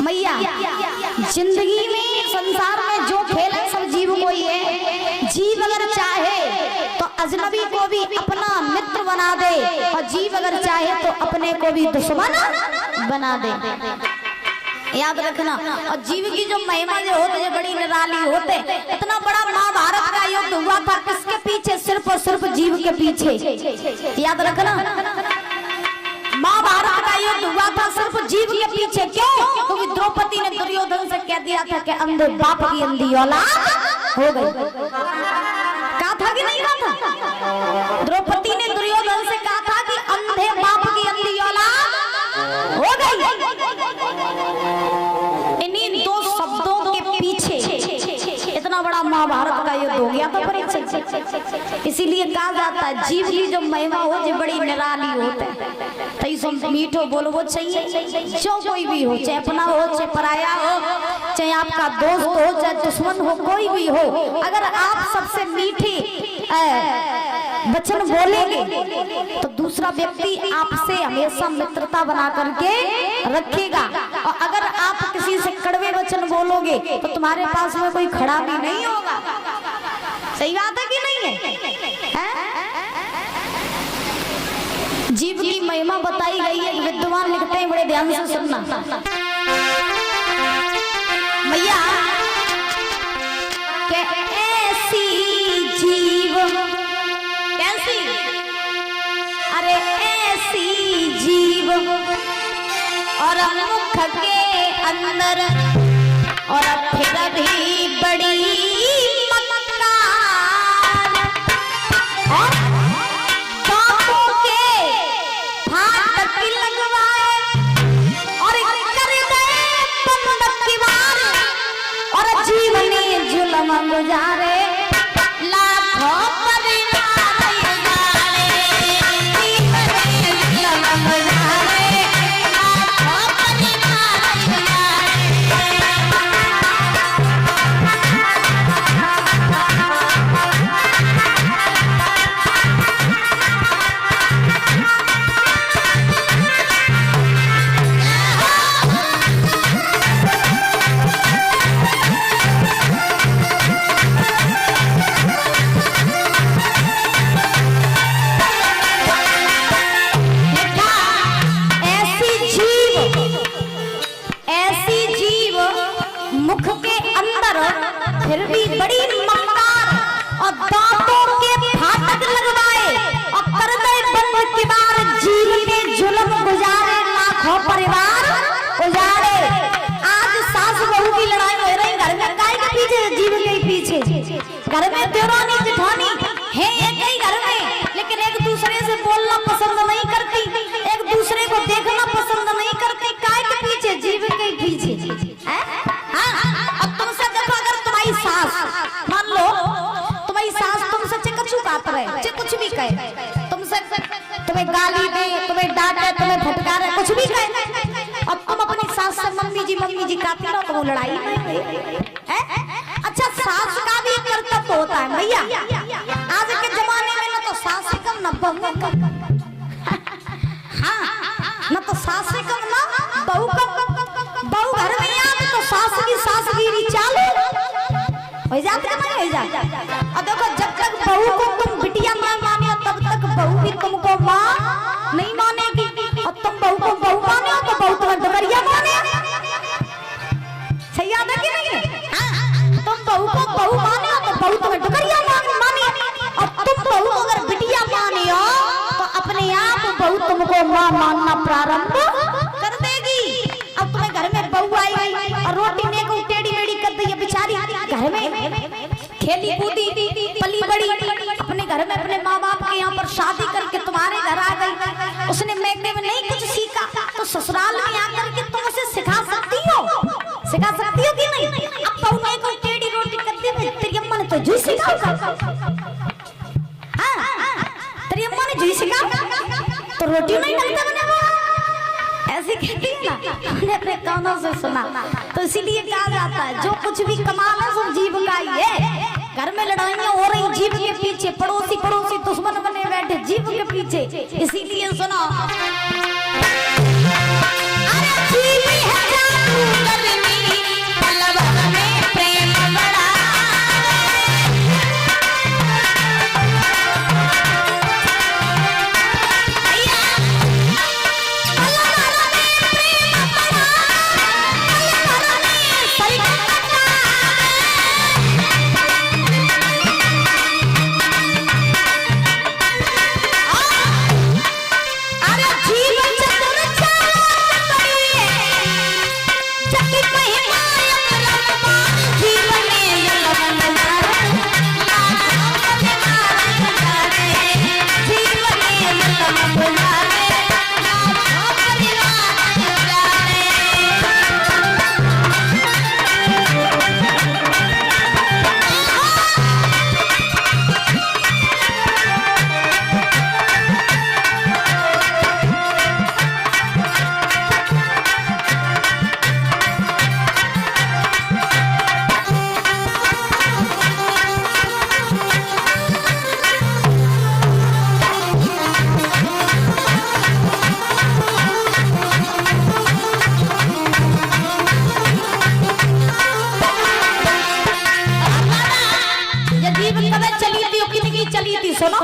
मैया जिंदगी में संसार में जो खेल है सब जीव को ही है। जीव अगर चाहे तो अजनबी को भी अपना मित्र बना दे और जीव अगर चाहे तो अपने को भी दुश्मन बना दे। याद रखना। और जीव की जो महिमा जो होते बड़ी निराली होते। इतना बड़ा महाभारत का युद्ध हुआ था किसके पीछे? सिर्फ और सिर्फ जीव के पीछे। याद रखना महाभारत का युद्ध हुआ था सिर्फ जीव के पीछे। क्यों? क्योंकि द्रौपदी ने दुर्योधन से कह दिया था कि अंधे बाप की अंधी औलाद हो गई। कहा था कि नहीं कहा था? द्रौपदी ने दुर्योधन से कहा था कि अंधे बाप की अंधी औलाद हो गई। इन्हीं दो शब्दों के पीछे इतना बड़ा महाभारत का युद्ध हो गया था परीक्षा। इसीलिए कहा जाता है जीव की जो महिमा हो जो बड़ी निराली होते है। मीठो बोलवो चाहिए जो कोई भी हो, चाहे अपना हो चाहे पराया हो, चाहे आपका दोस्त हो चाहे दुश्मन हो, कोई भी हो। अगर आप सबसे मीठी वचन बोलेंगे तो दूसरा व्यक्ति आपसे हमेशा मित्रता बना करके रखेगा। और अगर आप किसी से कड़वे वचन बोलोगे तो तुम्हारे पास में कोई खड़ा भी नहीं होगा। सही बात है कि नहीं है? जीव की महिमा बताई गई है। विद्वान लिखते हैं, बड़े ध्यान से सुनना। मैया ऐसी जीव कैसी, अरे ऐसी जीव और मुख के अंदर और फिर भी बड़ी गुजारे लाखों परिवार फिर भी बड़ी मक्कार और दांतों के फाटक लगवाए और पर्दे बंद के बार जीव ने जुल्म गुजारे लाखों परिवार उजारे। आज सास बहू की लड़ाई हो रही घर में, काय के पीछे? जीव के पीछे। घर में देवरानी जेठानी है एक ही घर में, लेकिन एक दूसरे से बोलना पसंद नहीं करती, एक दूसरे को देखना पसंद नहीं करती। काय के पीछे? जीव के पीछे। सास मान लो तुम्हारी सास तुमसे चिकचू काट रहे, कुछ भी कहे तुमसे, तुम्हें गाली दे, तुम्हें डांटे, तुम्हें फटकारे, कुछ भी कहे, और तुम अपनी सास से मम्मी जी काटती रहो तो वो लड़ाई है। अच्छा, सास का भी एक कर्तव्य होता है भैया। आज के जमाने में ना तो सास से कम ना बहू कम, हाँ ना तो सास से कम ना बहू कम। बहू घर में आए तो सास की सासगिरी चालू हो जाता है, नहीं हो जाता। और देखो जब तक बहू को तुम बिटिया ना माने तब तक बहू भी तुमको माँ नहीं मानेगी, और तुम बहू को बहू माने तो बहू तुम्हें डगरिया माने। सही याद है कि नहीं? हाँ, तुम बहू को बहू माने तो बहू तुम्हें डगरिया माने, और तुम बहू को अगर बिटिया माने हो तो अपने आप बहू तुमको माँ मानना प्रारंभ कर देगी। अब तुम्हें घर में बहू आई और रोटी में को टेढ़ी मेढ़ी कर दी, बेचारी घर में खेली कूदी पली बड़ी, अपने घर में अपने माँ बाप के यहाँ पर शादी करके तुम्हारे घर आ गई। उसने मैके में नहीं कुछ सीखा तो ससुराल में आकर के तुम उसे सिखा सकती हो कि नहीं? अब बहू ने कोई टेढ़ी रोटी कर दी, तेरी अम्मा ने तो जुई सिखा, तेरी अम्मा ने जुई सिखा तो रोटी नहीं लगता बना, ऐसे कहती है ना, हमने अपने कानों से सुना। तो इसीलिए कहा जाता है जो कुछ भी कमाल है सब जीव का ही है। घर में लड़ाइयां हो रही जीव के पीछे, पड़ोसी दुश्मन बने बैठे जीव के पीछे। इसीलिए सुनो, अरे जीव है सुनो